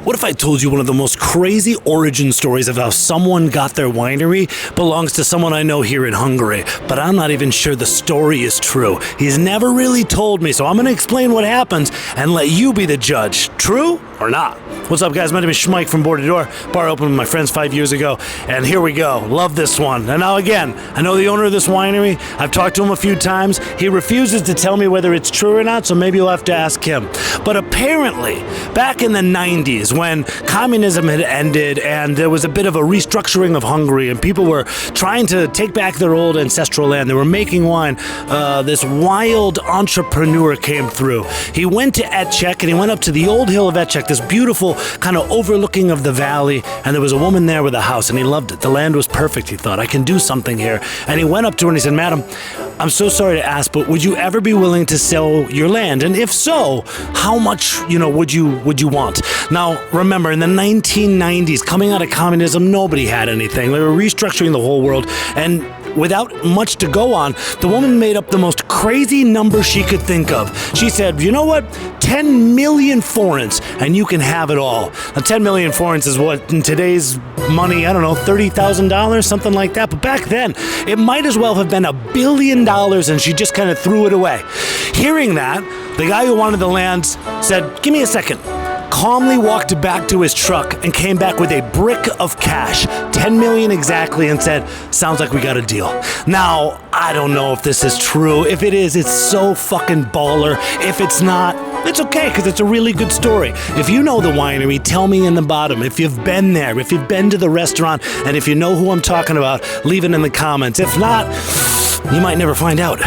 What if I told you one of the most crazy origin stories of how someone got their winery belongs to someone I know here in Hungary, but I'm not even sure the story is true. He's never really told me, so I'm going to explain what happens and let you be the judge. True or not? What's up, guys? My name is Schmike from Border Door. Bar opened with my friends 5 years ago, and here we go. Love this one. And now again, I know the owner of this winery. I've talked to him a few times. He refuses to tell me whether it's true or not, so maybe you'll have to ask him. But apparently, back in the 90s, when communism had ended and there was a bit of a restructuring of Hungary and people were trying to take back their old ancestral land, they were making wine, this wild entrepreneur came through. He went to Etchek and he went up to the old hill of Etchek, this beautiful kind of overlooking of the valley, and there was a woman there with a house, and he loved it. The land was perfect, he thought. I can do something here. And he went up to her and he said, "Madam, I'm so sorry to ask, but would you ever be willing to sell your land? And if so, how much, would you want?" Now, remember, in the 1990s, coming out of communism, nobody had anything. They were restructuring the whole world, and without much to go on, the woman made up the most crazy number she could think of. She said, "You know what? 10 million forints, and you can have it all." Now, 10 million forints is what, in today's money, I don't know, $30,000, something like that. But back then, it might as well have been $1 billion, and she just kind of threw it away. Hearing that, the guy who wanted the land said, "Give me a second." Calmly walked back to his truck and came back with a brick of cash, 10 million exactly, and said, "Sounds like we got a deal." Now, I don't know if this is true. If it is, it's so fucking baller. If it's not, it's okay, because it's a really good story. If you know the winery, tell me in the bottom. If you've been there, if you've been to the restaurant, and if you know who I'm talking about, leave it in the comments. If not, you might never find out.